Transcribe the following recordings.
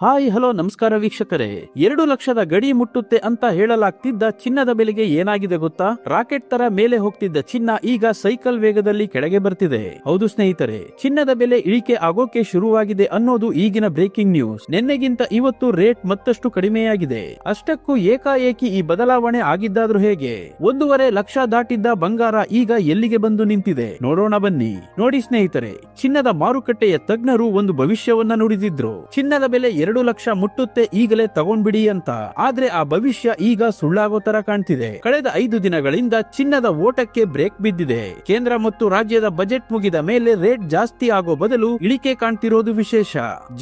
Hi hello ನಮಸ್ಕಾರ ವೀಕ್ಷಕರೇ. 2 ಲಕ್ಷದ ಗಡಿ ಮುಟ್ಟುತ್ತೆ ಅಂತ ಹೇಳಲಾಗ್ತಿದ್ದ ಚಿನ್ನದ ಬೆಲೆಗೆ ಏನಾಗಿದೆ ಗೊತ್ತಾ? ರಾಕೆಟ್ ತರ ಮೇಲೆ ಹೋಗ್ತಿದ್ದ ಚಿನ್ನ ಈಗ ಸೈಕಲ್ ವೇಗದಲ್ಲಿ ಕೆಳಗೆ ಬರ್ತಿದೆ. ಹೌದು ಸ್ನೇಹಿತರೆ, ಚಿನ್ನದ ಬೆಲೆ ಇಳಿಕೆ ಆಗೋಕೆ ಶುರುವಾಗಿದೆ ಅನ್ನೋದು ಈಗಿನ ಬ್ರೇಕಿಂಗ್ ನ್ಯೂಸ್. ನಿನ್ನೆಗಿಂತ ಇವತ್ತು ರೇಟ್ ಮತ್ತಷ್ಟು ಕಡಿಮೆಯಾಗಿದೆ. ಅಷ್ಟಕ್ಕೂ ಏಕಾಏಕಿ ಈ ಬದಲಾವಣೆ ಆಗಿದ್ದಾದ್ರೂ ಹೇಗೆ? 1.5 ಲಕ್ಷ ದಾಟಿದ್ದ ಬಂಗಾರ ಈಗ ಎಲ್ಲಿಗೆ ಬಂದು ನಿಂತಿದೆ ನೋಡೋಣ ಬನ್ನಿ. ನೋಡಿ ಸ್ನೇಹಿತರೆ, ಚಿನ್ನದ ಮಾರುಕಟ್ಟೆಯ ತಜ್ಞರು ಒಂದು ಭವಿಷ್ಯವನ್ನ ನುಡಿದಿದ್ರು. ಚಿನ್ನದ ಬೆಲೆ 2 ಲಕ್ಷ ಮುಟ್ಟುತ್ತೆ, ಈಗಲೇ ತಗೊಂಡ್ಬಿಡಿ ಅಂತ. ಆದ್ರೆ ಆ ಭವಿಷ್ಯ ಈಗ ಸುಳ್ಳಾಗೋ ತರ ಕಾಣ್ತಿದೆ. ಕಳೆದ 5 ದಿನಗಳಿಂದ ಚಿನ್ನದ ಓಟಕ್ಕೆ ಬ್ರೇಕ್ ಬಿದ್ದಿದೆ. ಕೇಂದ್ರ ಮತ್ತು ರಾಜ್ಯದ ಬಜೆಟ್ ಮುಗಿದ ಮೇಲೆ ರೇಟ್ ಜಾಸ್ತಿ ಆಗೋ ಬದಲು ಇಳಿಕೆ ಕಾಣ್ತಿರೋದು ವಿಶೇಷ.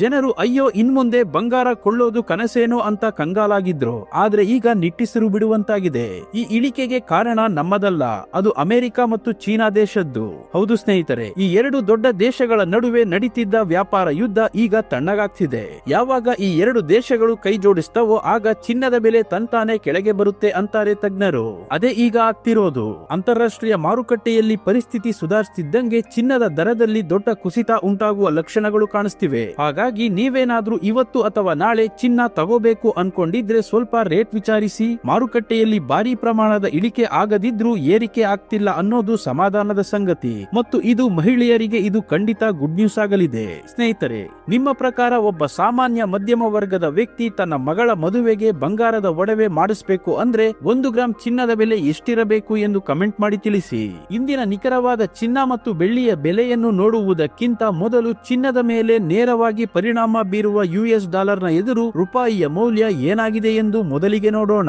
ಜನರು ಅಯ್ಯೋ ಇನ್ಮುಂದೆ ಬಂಗಾರ ಕೊಳ್ಳೋದು ಕನಸೇನೋ ಅಂತ ಕಂಗಾಲಾಗಿದ್ರು. ಆದ್ರೆ ಈಗ ನಿಟ್ಟಿಸಿರು ಬಿಡುವಂತಾಗಿದೆ. ಈ ಇಳಿಕೆಗೆ ಕಾರಣ ನಮ್ಮದಲ್ಲ, ಅದು ಅಮೆರಿಕ ಮತ್ತು ಚೀನಾ ದೇಶದ್ದು. ಹೌದು ಸ್ನೇಹಿತರೆ, ಈ 2 ದೊಡ್ಡ ದೇಶಗಳ ನಡುವೆ ನಡೀತಿದ್ದ ವ್ಯಾಪಾರ ಯುದ್ಧ ಈಗ ತಣ್ಣಗಾಗ್ತಿದೆ. ಯಾವಾಗ ಈ 2 ದೇಶಗಳು ಕೈ ಜೋಡಿಸ್ತಾವೋ ಆಗ ಚಿನ್ನದ ಬೆಲೆ ತಂತಾನೆ ಕೆಳಗೆ ಬರುತ್ತೆ ಅಂತಾರೆ ತಜ್ಞರು. ಅದೇ ಈಗ ಆಗ್ತಿರೋದು. ಅಂತಾರಾಷ್ಟ್ರೀಯ ಮಾರುಕಟ್ಟೆಯಲ್ಲಿ ಪರಿಸ್ಥಿತಿ ಸುಧಾರಿಸುತ್ತಿದ್ದಂಗೆ ಚಿನ್ನದ ದರದಲ್ಲಿ ದೊಡ್ಡ ಕುಸಿತ ಉಂಟಾಗುವ ಲಕ್ಷಣಗಳು ಕಾಣಿಸ್ತಿವೆ. ಹಾಗಾಗಿ ನೀವೇನಾದ್ರೂ ಇವತ್ತು ಅಥವಾ ನಾಳೆ ಚಿನ್ನ ತಗೋಬೇಕು ಅನ್ಕೊಂಡಿದ್ರೆ ಸ್ವಲ್ಪ ರೇಟ್ ವಿಚಾರಿಸಿ. ಮಾರುಕಟ್ಟೆಯಲ್ಲಿ ಭಾರಿ ಪ್ರಮಾಣದ ಇಳಿಕೆ ಆಗದಿದ್ರೂ ಏರಿಕೆ ಆಗ್ತಿಲ್ಲ ಅನ್ನೋದು ಸಮಾಧಾನದ ಸಂಗತಿ. ಮತ್ತು ಇದು ಮಹಿಳೆಯರಿಗೆ ಇದು ಖಂಡಿತ ಗುಡ್ ನ್ಯೂಸ್ ಆಗಲಿದೆ. ಸ್ನೇಹಿತರೆ, ನಿಮ್ಮ ಪ್ರಕಾರ ಒಬ್ಬ ಸಾಮಾನ್ಯ ಮಧ್ಯಮ ವರ್ಗದ ವ್ಯಕ್ತಿ ತನ್ನ ಮಗಳ ಮದುವೆಗೆ ಬಂಗಾರದ ಒಡವೆ ಮಾಡಿಸಬೇಕು ಅಂದ್ರೆ 1 ಗ್ರಾಂ ಚಿನ್ನದ ಬೆಲೆ ಎಷ್ಟಿರಬೇಕು ಎಂದು ಕಮೆಂಟ್ ಮಾಡಿ ತಿಳಿಸಿ. ಇಂದಿನ ನಿಖರವಾದ ಚಿನ್ನ ಮತ್ತು ಬೆಳ್ಳಿಯ ಬೆಲೆಯನ್ನು ನೋಡುವುದಕ್ಕಿಂತ ಮೊದಲು ಚಿನ್ನದ ಮೇಲೆ ನೇರವಾಗಿ ಪರಿಣಾಮ ಬೀರುವ US ಡಾಲರ್ನ ಎದುರು ರೂಪಾಯಿಯ ಮೌಲ್ಯ ಏನಾಗಿದೆ ಎಂದು ಮೊದಲಿಗೆ ನೋಡೋಣ.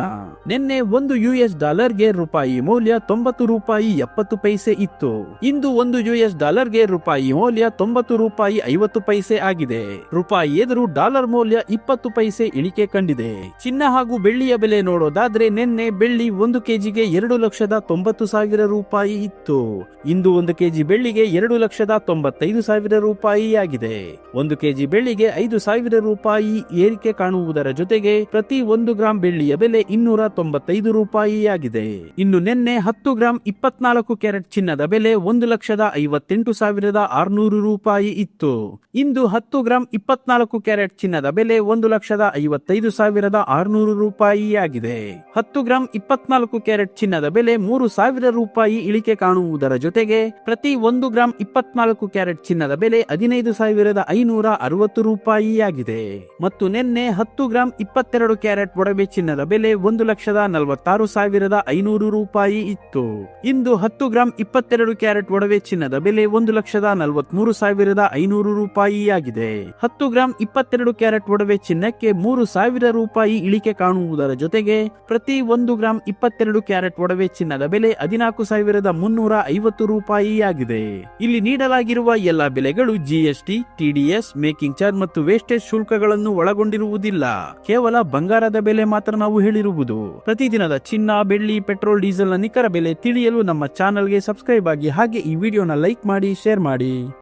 ನಿನ್ನೆ ಒಂದು US ಡಾಲರ್ಗೆ ರೂಪಾಯಿ ಮೌಲ್ಯ 90 ರೂಪಾಯಿ 70 ಪೈಸೆ ಇತ್ತು. ಇಂದು ಒಂದು US ಡಾಲರ್ಗೆ ರೂಪಾಯಿ ಮೌಲ್ಯ 90 ರೂಪಾಯಿ 50 ಪೈಸೆ ಆಗಿದೆ. ರೂಪಾಯಿ ಎದುರು ಡಾಲರ್ ಮೌಲ್ಯ 20 ಪೈಸೆ ಇಳಿಕೆ ಕಂಡಿದೆ. ಚಿನ್ನ ಹಾಗೂ ಬೆಳ್ಳಿಯ ಬೆಲೆ ನೋಡೋದಾದ್ರೆ ನಿನ್ನೆ ಬೆಳ್ಳಿ 1 ಕೆಜಿಗೆ 2,90,000 ರೂಪಾಯಿ ಇತ್ತು. ಇಂದು 1 ಕೆಜಿ ಬೆಳ್ಳಿಗೆ 2,95,000 ರೂಪಾಯಿ ಆಗಿದೆ. 1 ಕೆಜಿ ಬೆಳ್ಳಿಗೆ 5,000 ರೂಪಾಯಿ ಏರಿಕೆ ಕಾಣುವುದರ ಜೊತೆಗೆ ಪ್ರತಿ 1 ಗ್ರಾಂ ಬೆಳ್ಳಿಯ ಬೆಲೆ 295 ರೂಪಾಯಿ ಆಗಿದೆ. ಇನ್ನು ನಿನ್ನೆ 10 ಗ್ರಾಂ 24 ಕ್ಯಾರೆಟ್ ಚಿನ್ನದ ಬೆಲೆ 1,58,600 ರೂಪಾಯಿ ಇತ್ತು. ಇಂದು 10 ಗ್ರಾಂ 24 ಕ್ಯಾರೆಟ್ ಚಿನ್ನದ ಬೆಲೆ 1,55,600 ರೂಪಾಯಿ ಆಗಿದೆ. 10 ಗ್ರಾಂ 24 ಕ್ಯಾರೆಟ್ ಚಿನ್ನದ ಬೆಲೆ 3,000 ರೂಪಾಯಿ ಇಳಿಕೆ ಕಾಣುವುದರ ಜೊತೆಗೆ ಪ್ರತಿ 1 ಗ್ರಾಂ 24 ಕ್ಯಾರೆಟ್ ಚಿನ್ನದ ಬೆಲೆ 15,560 ರೂಪಾಯಿ ಆಗಿದೆ. ಮತ್ತು ನಿನ್ನೆ 10 ಗ್ರಾಂ 22 ಕ್ಯಾರೆಟ್ ಒಡವೆ ಚಿನ್ನದ ಬೆಲೆ 1,46,500 ರೂಪಾಯಿ ಇತ್ತು. ಇಂದು 10 ಗ್ರಾಂ 22 ಕ್ಯಾರೆಟ್ ಒಡವೆ ಚಿನ್ನದ ಬೆಲೆ 1,43,500 ರೂಪಾಯಿ ಆಗಿದೆ. 10 ಗ್ರಾಂ 22 ಕ್ಯಾರೆಟ್ ಒಡವೆ ಚಿನ್ನಕ್ಕೆ 3,000 ರೂಪಾಯಿ ಇಳಿಕೆ ಕಾಣುವುದರ ಜೊತೆಗೆ ಪ್ರತಿ 1 ಗ್ರಾಂ 22 ಕ್ಯಾರೆಟ್ ಒಡವೆ ಚಿನ್ನದ ಬೆಲೆ 14,350 ರೂಪಾಯಿ ಆಗಿದೆ. ಇಲ್ಲಿ ನೀಡಲಾಗಿರುವ ಎಲ್ಲಾ ಬೆಲೆಗಳು GST, TDS, ಮೇಕಿಂಗ್ ಚಾರ್ಜ್ ಮತ್ತು ವೇಸ್ಟೇಜ್ ಶುಲ್ಕಗಳನ್ನು ಒಳಗೊಂಡಿರುವುದಿಲ್ಲ. ಕೇವಲ ಬಂಗಾರದ ಬೆಲೆ ಮಾತ್ರ ನಾವು ಹೇಳಿರುವುದು. ಪ್ರತಿದಿನದ ಚಿನ್ನ, ಬೆಳ್ಳಿ, ಪೆಟ್ರೋಲ್, ಡೀಸೆಲ್ ನ ನಿಖರ ಬೆಲೆ ತಿಳಿಯಲು ನಮ್ಮ ಚಾನೆಲ್ಗೆ ಸಬ್ಸ್ಕ್ರೈಬ್ ಆಗಿ. ಹಾಗೆ ಈ ವಿಡಿಯೋನ ಲೈಕ್ ಮಾಡಿ, ಶೇರ್ ಮಾಡಿ.